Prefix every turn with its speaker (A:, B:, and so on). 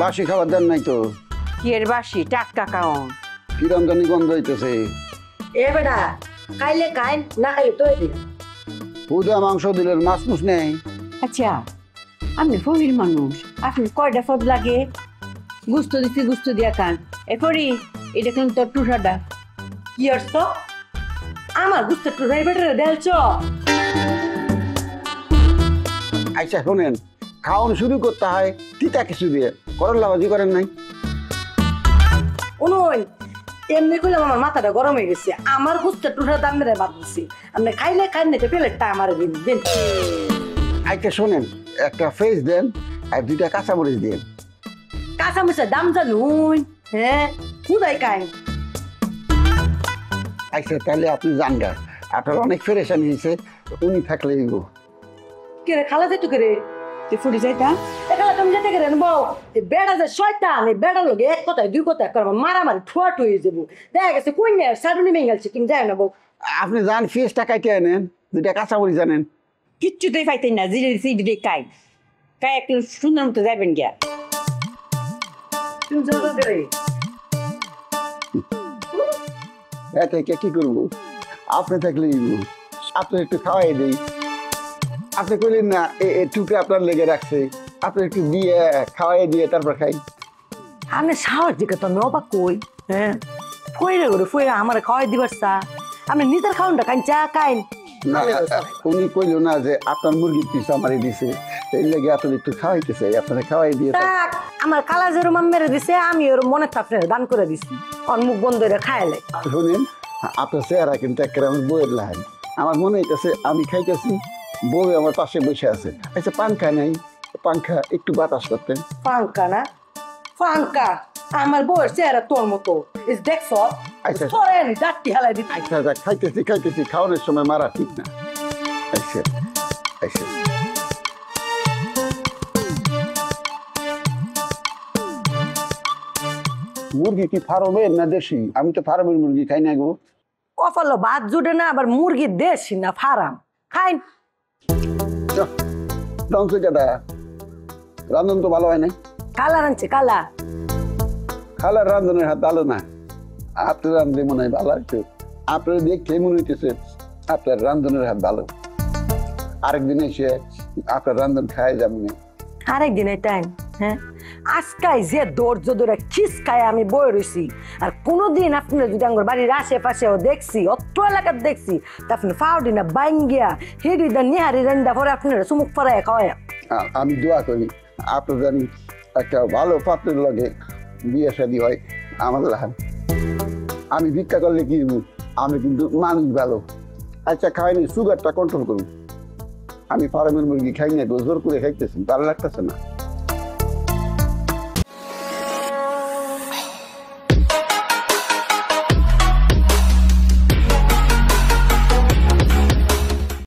A: বাসি খাবার দেন নাই তো?
B: কি এর বাসি টাটকা কাউন?
A: কি রমজানি গন্ধ হইতেছে।
C: এ বেটা খাইলে খাই না খাইলে তো
A: পুজা মাংস দিলেন, মাছ মুছ নেই?
B: আচ্ছা আপনি ফকির মানুষ, আপনি কয়টা ফদ লাগে? গুস্ত দিচ্ছি গুস্ত দিয়া খান। এ ফরি এটা কিন্তু তোর টুসাটা।
C: কি অর্থ? আমার বুঝতে টুরাই বেটারে দেলছ।
A: আচ্ছা শোনেন, খাওয়ান শুরু করতে হয় তিতা কিছু দিয়ে, করল্লা ভাজি করেন নাই?
C: উনুন এমনি করলাম আমার মাথাটা গরম হয়ে গেছে। আমার বুঝতে টুরার দাম মেরে বাদ দিচ্ছি। আপনি খাইলে খাই না প্লেটটা আমার দিন দিন।
A: আচ্ছা শোনেন, একটা ফেস দেন আর 2টা কাঁচামরিচ দেন।
C: কাঁচামরিচের দাম জানুন? হ্যাঁ খুদাই খাই।
A: আচ্ছা তাহলে আপনি জান গা, আপনার অনেক ফেরেশানি হয়েছে, উনি থাকলে গো।
C: কে রে খালা যাইতো কে রে?
B: তুই ফুটি যাইতা?
C: এখানে তুমি যেতে গেলেন বউ বেড়া যে শয়তান, এই বেড়ার লোক এক কথায় 2 কথায় করবো মারামারি ঠোয়াট হয়ে যাবো। দেখা গেছে কই না সারুনি ভেঙে গেছে কিন যায় না বউ।
A: আপনি যান ফেসটা কাটিয়ে আনেন, 2টা কাঁচামরিচ জানেন।
B: কিচ্ছুতেই পাইতেন না, জিরে দিছি দিদি কাই কাই একটু সুন্দর মতো যাবেন গিয়া।
C: তুমি যাও কে রে?
A: এতে কি করবো, আপনি থাকলে আপনি একটু খাওয়াই দিই। আপনি কইলেন না টুকে আপনার লেগে রাখছে, আপনি একটু দিয়ে খাওয়াই দিয়ে তারপর খাই।
C: আমি সাহস দিকে তো আমি অবাক কই। হ্যাঁ ফইরে করে ফইরে আমার খাওয়াই দিবার চা। আমি নিজের খাওয়ানটা কাইন চা কাইন।
A: না উনি কইল না যে আপনার মুরগির পিস আমারে দিছে, এই লেগে আপনার একটু খাওয়াইতেছে, আপনারা খাওয়াই দিয়ে।
C: থাক, আমার কালা যেরম মেরে দিছে আমি ওর মনে আপনার দান করে দিছি। ওর মুখ বন্ধ করে খাইলে।
A: শুনেন, আপনার চেহারা কিন্তু একেবারে আমার বউয়ের লাহান। আমার মনে হইতেছে আমি খাইতেছি, বউ আমার পাশে বসে আছে। আচ্ছা পাঙ্খা নাই, পাঙ্খা একটু বাতাস করতেন।
C: ফাঙ্কা না ফাঙ্কা, আমার বউয়ের চেহারা তোর মতো দেখছ।
A: আচ্ছা।
C: সরেন ডাক্তি হালাই দিতে।
A: আচ্ছা খাইতেছি, খাওয়ানোর সময় মারা ঠিক না। আচ্ছা আচ্ছা মুরগি কি ফার্মের না দেশি? আমি তো ফার্মের মুরগি খাই না গো।
C: কপালো ভাত জুটে না, আবার মুরগির দেশি না ফারাম খাইন।
A: কেটা রান্ধন তো ভালো হয় নাই।
C: কালা রাঁধছে কালা।
A: খালার রান্ধনের হাত ভালো না, আপনার রান্ধলে মনে হয় ভালো একটু। আপনার দেখে মনে হইতেছে আপনার রান্ধনের হাত ভালো। আরেকদিন এসে আপনার রান্ধন খায় যাবেন।
C: আরেকদিন টাইম। হ্যাঁ আজকাই যে ধৈর্য ধরে খিসকায় আমি বয়ে রয়েছি, আর কোনোদিন আপনারা যদি আমার বাড়ির আশেপাশেও দেখছি, অত্র এলাকার দেখছি, তা আপনি ফাউডি না বাইঙ্গিয়া হিডিদা নিহারি রেন্ডা পরে আপনারা চুমুক পরায় খাওয়ায়।
A: আমি দোয়া করি আপনার জানি একটা ভালো পাত্রের লগে বিয়ে শাদী হয় আমাদের হাত। আমি ভিক্ষা করলে কি আমি কিন্তু মানুষ ভালো। আচ্ছা খাইনি, সুগারটা কন্ট্রোল করুন। আমি ফার্মের মুরগি খাই না, জোর করে খাইতেছি, ভালো লাগতেছে না।